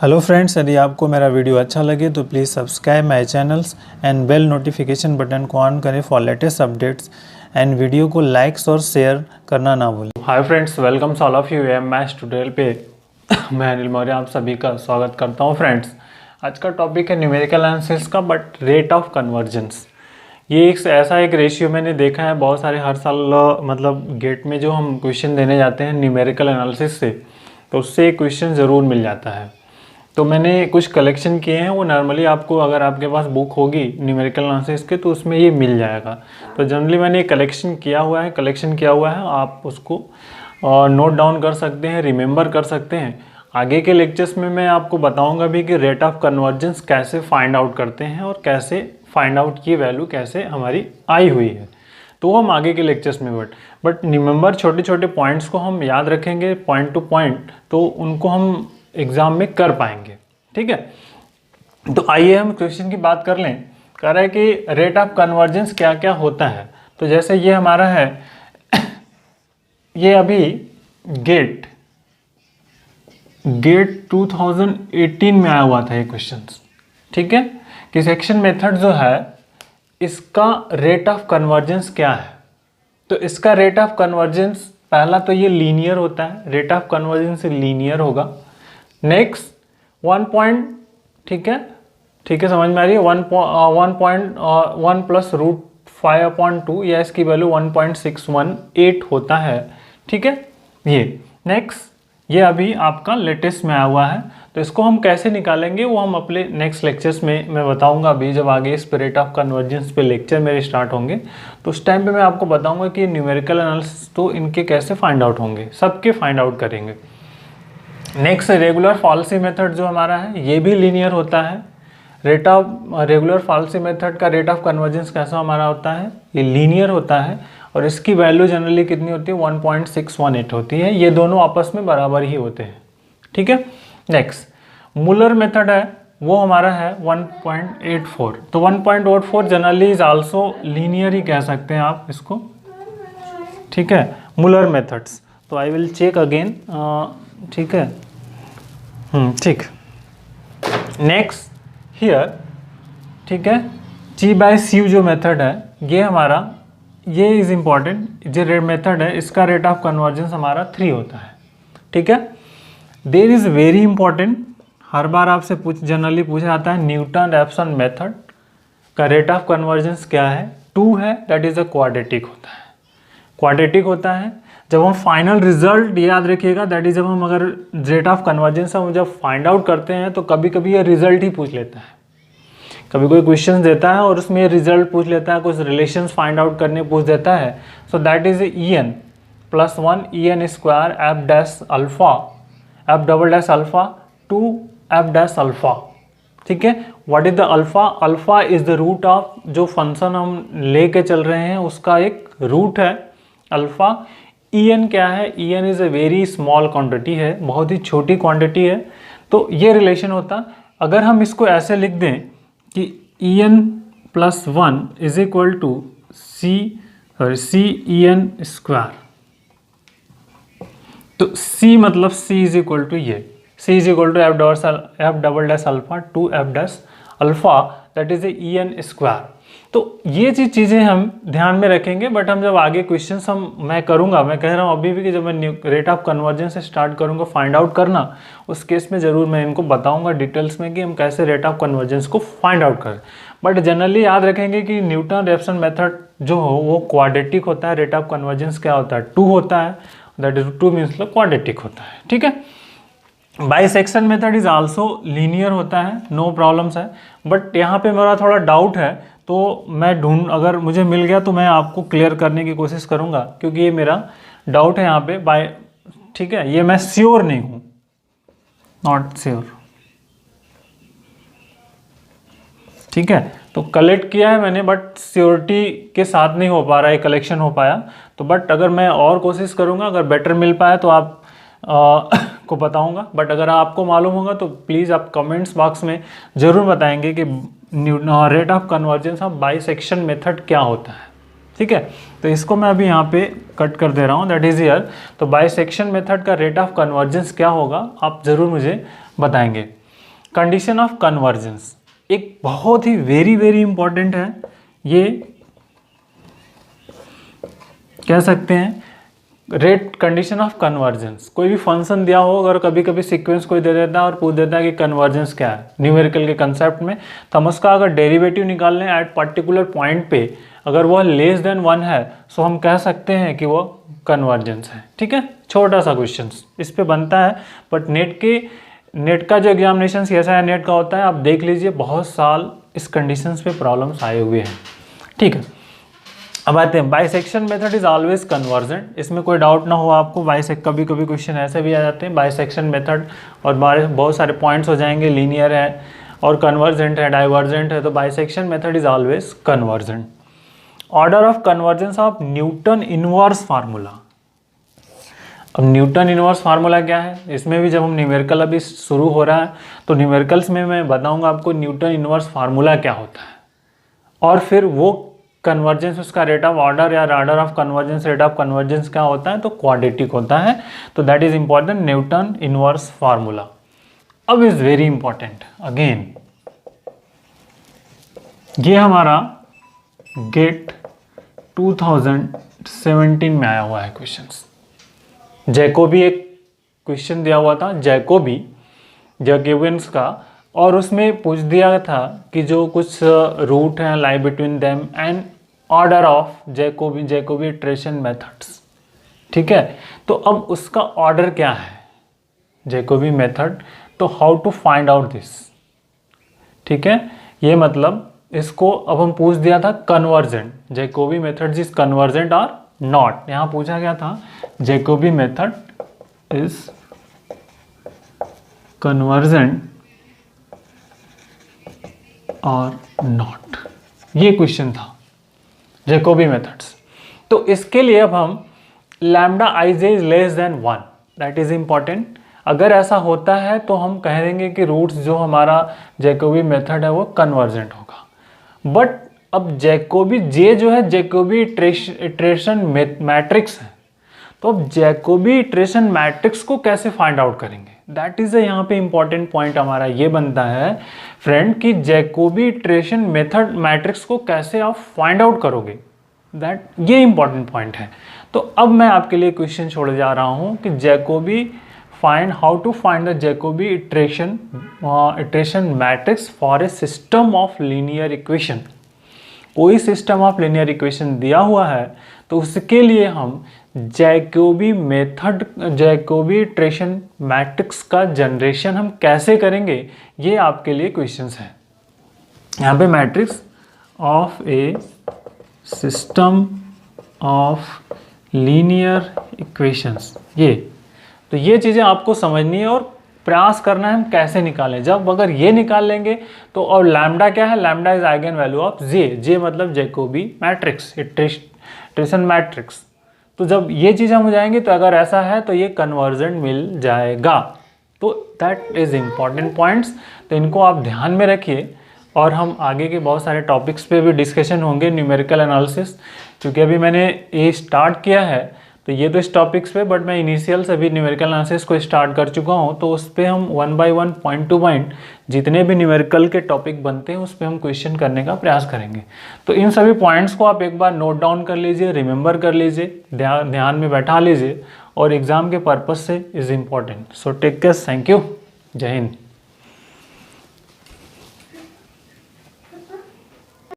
Hello friends, यदि आपको मेरा वीडियो अच्छा लगे तो please subscribe my channels and bell notification button को ऑन करें for latest updates and video को लाइक्स और शेयर करना ना भूलें। Hi friends, welcome to all of you M maths tutorial पे मैं अनिल मौर्य आप सभी का स्वागत करता हूं। फ्रेंड्स, आज का टॉपिक है न्यूमेरिकल एनालिसिस का, बट रेट ऑफ कन्वर्जेंस। ये एक ऐसा एक रेशियो मैंने देखा है बहुत सारे हर साल मतलब गेट में जो हम क्वेश्चन देने जाते हैं न्यूमेरिकल एनालिसिस से, तो उससे एक क्वेश्चन ज़रूर मिल जाता है। तो मैंने कुछ कलेक्शन किए हैं, वो नॉर्मली आपको अगर आपके पास बुक होगी न्यूमेरिकल एनालिसिस के तो उसमें ये मिल जाएगा। तो जनरली मैंने कलेक्शन किया हुआ है, आप उसको नोट डाउन कर सकते हैं, रिमेंबर कर सकते हैं। आगे के लेक्चर्स में मैं आपको बताऊंगा भी कि रेट ऑफ कन्वर्जेंस कैसे फाइंड आउट करते हैं और कैसे फाइंड आउट की वैल्यू कैसे हमारी आई हुई है, तो हम आगे के लेक्चर्स में बट रिमेंबर छोटे छोटे पॉइंट्स को हम याद रखेंगे पॉइंट टू पॉइंट, तो उनको हम एग्जाम में कर पाएंगे। ठीक है, तो आइए हम क्वेश्चन की बात कर लें। कह रहा है कि रेट ऑफ कन्वर्जेंस क्या क्या होता है। तो जैसे ये हमारा है ये अभी गेट 2018 में आया हुआ था ये क्वेश्चन। ठीक है, कि सेक्शन मेथड जो है इसका रेट ऑफ कन्वर्जेंस क्या है। तो इसका रेट ऑफ कन्वर्जेंस पहला तो ये लीनियर होता है, रेट ऑफ कन्वर्जेंस लीनियर होगा। नेक्स्ट 1 पॉइंट, ठीक है समझ में आ रही है। 1 प्लस रूट 5/2 या इसकी वैल्यू 1.618 होता है। ठीक है, ये नेक्स्ट ये अभी आपका लेटेस्ट में आया हुआ है। तो इसको हम कैसे निकालेंगे वो हम अपने नेक्स्ट लेक्चर्स में मैं बताऊंगा। अभी जब आगे इस पे रेट ऑफ कन्वर्जेंस पे लेक्चर मेरे स्टार्ट होंगे तो उस टाइम पे मैं आपको बताऊंगा कि न्यूमेरिकल एनालिसिस तो इनके कैसे फाइंड आउट होंगे, सबके फाइंड आउट करेंगे। नेक्स्ट रेगुलर फॉल्सी मेथड जो हमारा है ये भी लीनियर होता है। Rate of regular falsies method का रेट ऑफ कन्वर्जेंस कैसा हमारा होता है, ये लीनियर होता है और इसकी वैल्यू जनरली कितनी होती है 1.618 होती है। ये दोनों आपस में बराबर ही होते हैं। ठीक है, नेक्स्ट मुलर मेथड है वो हमारा है 1.84। तो 1.84 जनरली इज आल्सो लीनियर ही कह सकते हैं आप इसको। ठीक है, मुलर मेथड्स। तो आई विल चेक अगेन। ठीक है, ठीक। नेक्स्ट हियर, ठीक है, G/C जो मेथड है ये हमारा ये इज इम्पॉर्टेंट। जो रेट मेथड है इसका रेट ऑफ कन्वर्जेंस हमारा 3 होता है। ठीक है, देयर इज वेरी इंपॉर्टेंट, हर बार आपसे जनरली पूछा जाता है न्यूटन-रैप्सन मेथड का रेट ऑफ कन्वर्जेंस क्या है। 2 है, दैट इज अ क्वाड्रेटिक होता है। क्वाड्रेटिक होता है जब हम फाइनल रिजल्ट, याद रखिएगा, दैट इज जब हम अगर रेट ऑफ कन्वर्जेंस हम जब फाइंड आउट करते हैं तो कभी कभी ये रिजल्ट ही पूछ लेता है। कभी कोई क्वेश्चन देता है और उसमें रिजल्ट पूछ लेता है, कुछ रिलेशंस फाइंड आउट करने पूछ देता है। So that is en + 1 en square f dash alpha f double dash alpha to f dash alpha. ठीक है, what is the alpha? Alpha is the root of जो फंक्शन हम लेके चल रहे हैं उसका एक रूट है अल्फा। en क्या है? en is a very small quantity है, बहुत ही छोटी क्वांटिटी है। तो ये रिलेशन होता, अगर हम इसको ऐसे लिख दें कि en + 1 is equal to c en square. तो c मतलब c इज इक्वल टू ये c is equal to f double dash alpha to f dash alpha, that is en square. तो ये चीज़ें हम ध्यान में रखेंगे, बट हम जब आगे क्वेश्चंस मैं करूँगा, मैं कह रहा हूँ अभी भी कि जब मैं रेट ऑफ कन्वर्जेंस से स्टार्ट करूँगा फाइंड आउट करना, उस केस में ज़रूर मैं इनको बताऊँगा डिटेल्स में कि हम कैसे रेट ऑफ कन्वर्जेंस को फाइंड आउट करें। बट जनरली याद रखेंगे कि न्यूटन-रैप्सन मेथड जो हो वो क्वाड्रेटिक होता है। रेट ऑफ कन्वर्जेंस क्या होता है? 2 होता है, दैट इज 2 मीन्स क्वाड्रेटिक होता है। ठीक है, bisection method is also linear होता है, नो प्रॉब्लम्स है। बट यहाँ पे मेरा थोड़ा डाउट है, तो मैं अगर मुझे मिल गया तो मैं आपको क्लियर करने की कोशिश करूँगा, क्योंकि ये मेरा डाउट है यहाँ पे ठीक है, ये मैं श्योर नहीं हूँ, नॉट श्योर। ठीक है, तो कलेक्ट किया है मैंने, बट श्योरिटी के साथ नहीं हो पा रहा है, कलेक्शन हो पाया। तो बट अगर मैं और कोशिश करूँगा, अगर बेटर मिल पाया तो आप को बताऊंगा। बट अगर आपको मालूम होगा तो प्लीज़ आप कमेंट्स बॉक्स में ज़रूर बताएंगे कि rate of convergence of bisection method क्या होता है। ठीक है, तो इसको मैं अभी यहाँ पे कट कर दे रहा हूँ, दैट इज हियर। तो बाइसेक्शन मेथड का रेट ऑफ कन्वर्जेंस क्या होगा आप ज़रूर मुझे बताएंगे। कंडीशन ऑफ कन्वर्जेंस एक बहुत ही वेरी वेरी इंपॉर्टेंट है, ये कह सकते हैं रेट कंडीशन ऑफ कन्वर्जेंस। कोई भी फंक्शन दिया हो, अगर कभी कभी सीक्वेंस कोई दे देता है और पूछ देता है कि कन्वर्जेंस क्या है न्यूमेरिकल के कंसेप्ट में, तो हम उसका अगर डेरिवेटिव निकाल लें एट पर्टिकुलर पॉइंट पे, अगर वह लेस देन 1 है तो हम कह सकते हैं कि वो कन्वर्जेंस है। ठीक है, छोटा सा क्वेश्चन इस पे बनता है, बट नेट का जो एग्जामिनेशन CSIR नेट का होता है, आप देख लीजिए बहुत साल इस कंडीशंस पे प्रॉब्लम्स आए हुए हैं। ठीक है, अब आते हैं bisection method is always convergent. इसमें कोई डाउट ना हो आपको, कभी कभी क्वेश्चन ऐसे भी आ जाते हैं बाइसेक्शन मेथड और बहुत सारे पॉइंट्स हो जाएंगे, लीनियर है और कन्वर्जेंट है, डाइवर्जेंट है, तो bisection method is always convergent. Order of convergence of Newton inverse formula. अब न्यूटन इनवर्स फार्मूला क्या है, इसमें भी जब हम न्यूमेरिकल अभी शुरू हो रहा है तो न्यूमेरिकल्स में मैं बताऊंगा आपको न्यूटन इनवर्स फार्मूला क्या होता है, और फिर वो कन्वर्जेंस उसका रेट ऑफ ऑर्डर या order of convergence, rate of convergence क्या होता है, तो क्वाड्रेटिक होता है। तो that is important, Newton inverse formula. अब इज वेरी इंपॉर्टेंट अगेन, ये हमारा गेट 2017 में आया हुआ है क्वेश्चंस। जैकोबी एक क्वेश्चन दिया हुआ था, जैकोबियंस का, और उसमें पूछ दिया था कि जो कुछ रूट हैं lie between them and order of Jacobi iteration methods. ठीक है, तो अब उसका ऑर्डर क्या है जैकोबी मेथड, तो how to find out this. ठीक है, ये मतलब इसको अब हम पूछ दिया था convergent, Jacobi method is convergent और नॉट। यहां पूछा गया था जैकोबी मेथड इज कन्वर्जेंट और नॉट, ये क्वेश्चन था जैकोबी मेथड्स। तो इसके लिए अब हम lambda ij is less than 1, that is important. अगर ऐसा होता है तो हम कह देंगे कि रूट्स जो हमारा जैकोबी मेथड है वो कन्वर्जेंट होगा। बट अब जैकोबी जे जो है जैकोबी इटरेशन मैट्रिक्स है, तो अब जैकोबी इटरेशन मैट्रिक्स को कैसे फाइंड आउट करेंगे, दैट इज यहाँ पे इंपॉर्टेंट पॉइंट हमारा ये बनता है फ्रेंड कि जैकोबी इटरेशन मेथड मैट्रिक्स को कैसे आप फाइंड आउट करोगे, दैट ये इंपॉर्टेंट पॉइंट है। तो अब मैं आपके लिए क्वेश्चन छोड़ जा रहा हूँ कि Jacobi how to find the Jacobi iteration matrix for a system of linear equation. कोई सिस्टम ऑफ लीनियर इक्वेशन दिया हुआ है तो उसके लिए हम जैकोबी इटरेशन मैट्रिक्स का जनरेशन हम कैसे करेंगे, ये आपके लिए क्वेश्चंस है। यहाँ पे matrix of A system of linear equations, तो ये चीज़ें आपको समझनी है और प्रयास करना है हम कैसे निकालें। जब अगर ये निकाल लेंगे तो, और लैम्डा क्या है, lambda is eigen value of J मतलब जैकोबी मैट्रिक्स, इटरेशन मैट्रिक्स। तो जब ये चीज़ हम हो जाएंगे तो अगर ऐसा है तो ये कन्वर्जेंट मिल जाएगा। तो दैट इज इम्पॉर्टेंट पॉइंट्स, तो इनको आप ध्यान में रखिए। और हम आगे के बहुत सारे टॉपिक्स पे भी डिस्कशन होंगे, न्यूमेरिकल एनालिसिस, क्योंकि अभी मैंने ये स्टार्ट किया है तो ये तो इस टॉपिक्स पे, बट मैं इनिशियल से भी न्यूमेरिकल एनालिसिस को स्टार्ट कर चुका हूँ। तो उस पर हम 1 by 1 पॉइंट टू पॉइंट जितने भी न्यूमेरिकल के टॉपिक बनते हैं उस पर हम क्वेश्चन करने का प्रयास करेंगे। तो इन सभी पॉइंट्स को आप एक बार नोट डाउन कर लीजिए, रिमेंबर कर लीजिए, ध्यान में बैठा लीजिए, और एग्जाम के पर्पज से is important. So take care, thank you, जय हिंद।